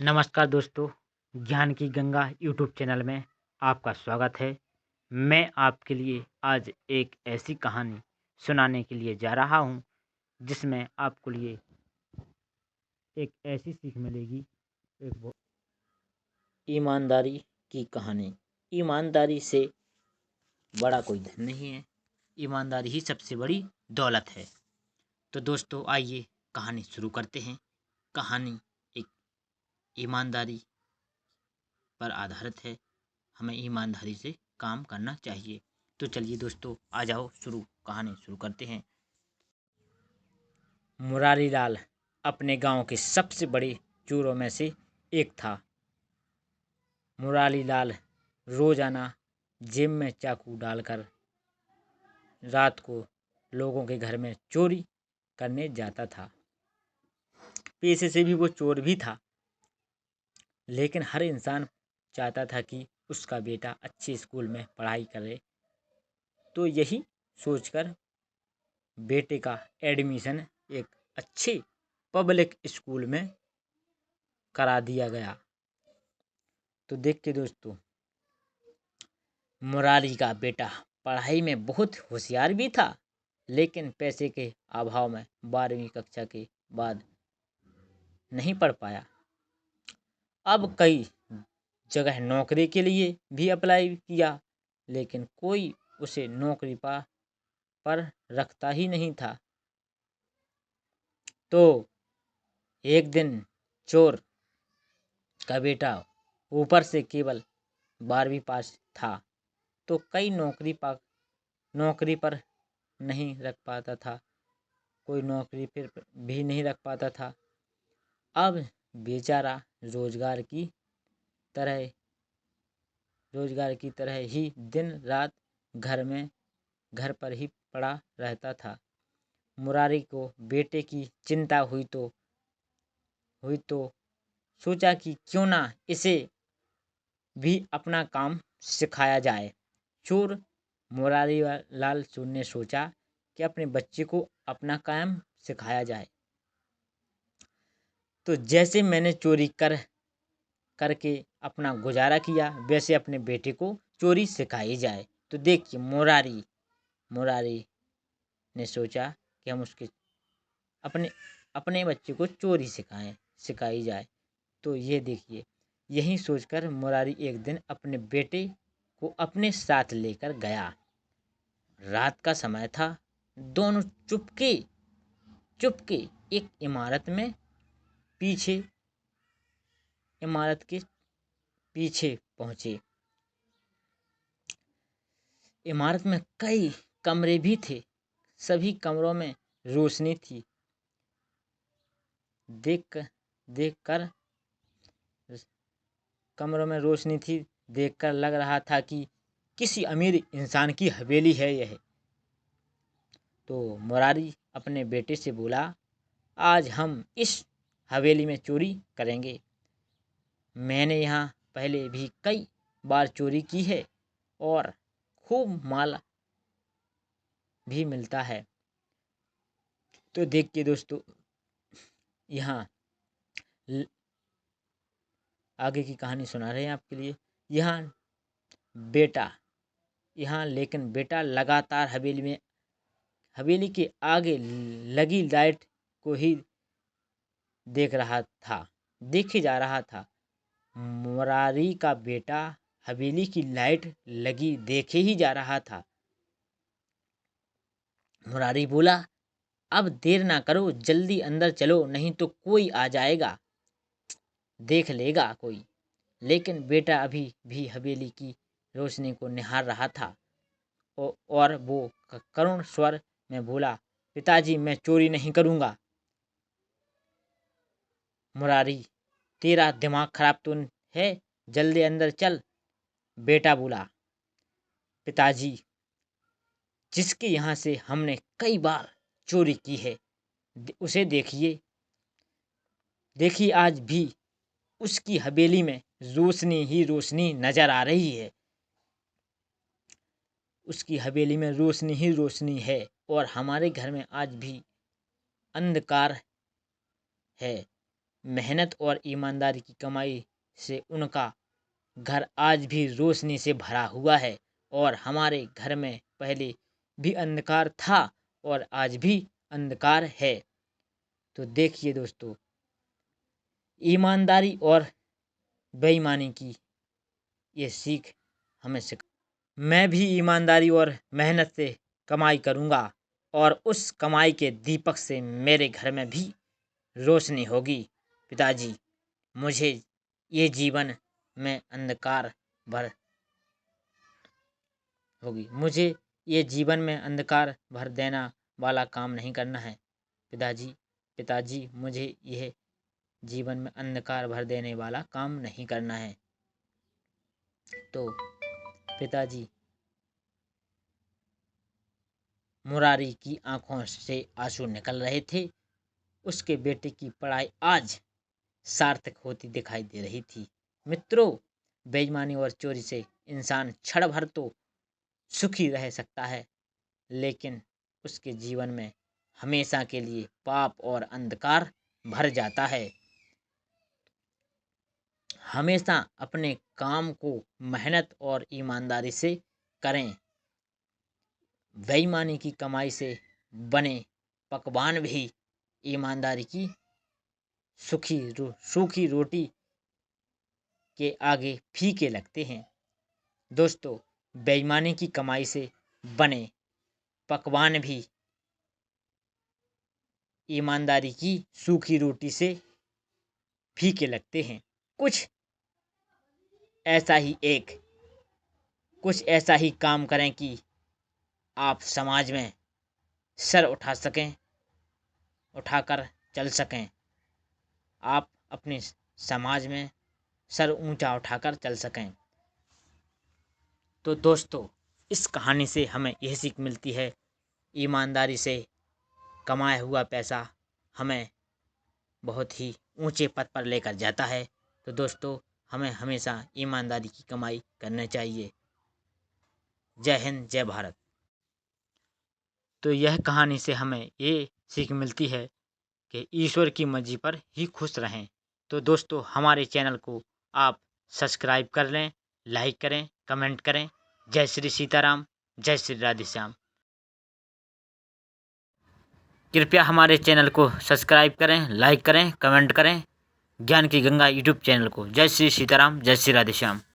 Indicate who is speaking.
Speaker 1: नमस्कार दोस्तों, ज्ञान की गंगा यूट्यूब चैनल में आपका स्वागत है। मैं आपके लिए आज एक ऐसी कहानी सुनाने के लिए जा रहा हूँ, जिसमें आपको लिए एक ऐसी सीख मिलेगी। एक बहुत ईमानदारी की कहानी। ईमानदारी से बड़ा कोई धन नहीं है, ईमानदारी ही सबसे बड़ी दौलत है। तो दोस्तों आइए कहानी शुरू करते हैं। कहानी एक ईमानदारी पर आधारित है। हमें ईमानदारी से काम करना चाहिए। तो चलिए दोस्तों, आ जाओ कहानी शुरू करते हैं। मुरारी लाल अपने गांव के सबसे बड़े चोरों में से एक था। मुरारी लाल रोजाना जेब में चाकू डालकर रात को लोगों के घर में चोरी करने जाता था। पेशे से भी वो चोर भी था, लेकिन हर इंसान चाहता था कि उसका बेटा अच्छे स्कूल में पढ़ाई करे। तो यही सोचकर बेटे का एडमिशन एक अच्छे पब्लिक स्कूल में करा दिया गया। तो देखिए दोस्तों, मुरारी का बेटा पढ़ाई में बहुत होशियार भी था, लेकिन पैसे के अभाव में 12वीं कक्षा के बाद नहीं पढ़ पाया। अब कई जगह नौकरी के लिए भी अप्लाई किया, लेकिन कोई उसे नौकरी पर रखता ही नहीं था। तो एक दिन चोर का बेटा ऊपर से केवल 12वीं पास था, तो कई नौकरी पर नहीं रख पाता था, कोई नौकरी फिर भी नहीं रख पाता था। अब बेचारा रोजगार की तरह ही दिन रात घर पर ही पड़ा रहता था। मुरारी को बेटे की चिंता हुई तो सोचा कि क्यों ना इसे भी अपना काम सिखाया जाए। चोर मुरारी लाल ने सोचा कि अपने बच्चे को अपना काम सिखाया जाए। तो जैसे मैंने चोरी करके अपना गुजारा किया, वैसे अपने बेटे को चोरी सिखाई जाए। तो देखिए, मुरारी ने सोचा कि हम उसके अपने अपने बच्चे को चोरी सिखाई जाए। तो ये देखिए, यही सोचकर मुरारी एक दिन अपने बेटे को अपने साथ लेकर गया। रात का समय था। दोनों चुपके चुपके एक इमारत के पीछे पहुंचे। इमारत में कई कमरे भी थे, सभी कमरों में रोशनी थी। देखकर कमरों में रोशनी थी देखकर लग रहा था कि किसी अमीर इंसान की हवेली है यह। तो मुरारी अपने बेटे से बोला, आज हम इस हवेली में चोरी करेंगे। मैंने यहाँ पहले भी कई बार चोरी की है और खूब माल भी मिलता है। तो देखिए दोस्तों, यहाँ आगे की कहानी सुना रहे हैं आपके लिए। लेकिन बेटा लगातार हवेली के आगे लगी लाइट को ही देखे जा रहा था। मुरारी का बेटा हवेली की लाइट लगी देखे ही जा रहा था। मुरारी बोला, अब देर ना करो, जल्दी अंदर चलो, नहीं तो कोई आ जाएगा, देख लेगा कोई। लेकिन बेटा अभी भी हवेली की रोशनी को निहार रहा था और वो करुण स्वर में बोला, पिताजी, मैं चोरी नहीं करूंगा। मुरारी, तेरा दिमाग खराब तो है, जल्दी अंदर चल, बेटा बोला। पिताजी, जिसके यहाँ से हमने कई बार चोरी की है, उसे देखिए आज भी उसकी हवेली में रोशनी ही रोशनी नजर आ रही है। उसकी हवेली में रोशनी ही रोशनी है और हमारे घर में आज भी अंधकार है। मेहनत और ईमानदारी की कमाई से उनका घर आज भी रोशनी से भरा हुआ है और हमारे घर में पहले भी अंधकार था और आज भी अंधकार है। तो देखिए दोस्तों, ईमानदारी और बेईमानी की ये सीख हमें सिखा। मैं भी ईमानदारी और मेहनत से कमाई करूँगा और उस कमाई के दीपक से मेरे घर में भी रोशनी होगी। पिताजी, मुझे ये जीवन में अंधकार भर होगी, मुझे ये जीवन में अंधकार भर देना वाला काम नहीं करना है। पिताजी, मुझे यह जीवन में अंधकार भर देने वाला काम नहीं करना है। तो पिताजी, मुरारी की आंखों से आंसू निकल रहे थे। उसके बेटे की पढ़ाई आज सार्थक होती दिखाई दे रही थी। मित्रों, बेईमानी और चोरी से इंसान क्षण भर तो सुखी रह सकता है, लेकिन उसके जीवन में हमेशा के लिए पाप और अंधकार भर जाता है। हमेशा अपने काम को मेहनत और ईमानदारी से करें। बेईमानी की कमाई से बने पकवान भी ईमानदारी की सूखी रोटी के आगे फीके लगते हैं। दोस्तों, बेईमानी की कमाई से बने पकवान भी ईमानदारी की सूखी रोटी से फीके लगते हैं। कुछ ऐसा ही काम करें कि आप समाज में सर उठाकर चल सकें। आप अपने समाज में सर ऊंचा उठाकर चल सकें। तो दोस्तों, इस कहानी से हमें यह सीख मिलती है, ईमानदारी से कमाया हुआ पैसा हमें बहुत ही ऊंचे पद पर लेकर जाता है। तो दोस्तों, हमें हमेशा ईमानदारी की कमाई करनी चाहिए। जय हिंद, जय भारत। तो यह कहानी से हमें ये सीख मिलती है कि ईश्वर की मर्जी पर ही खुश रहें। तो दोस्तों, हमारे चैनल को आप सब्सक्राइब कर लें, लाइक करें, कमेंट करें। जय श्री सीताराम, जय श्री राधे श्याम। कृपया हमारे चैनल को सब्सक्राइब करें, लाइक करें, कमेंट करें। ज्ञान की गंगा यूट्यूब चैनल को। जय श्री सीताराम, जय श्री राधे श्याम।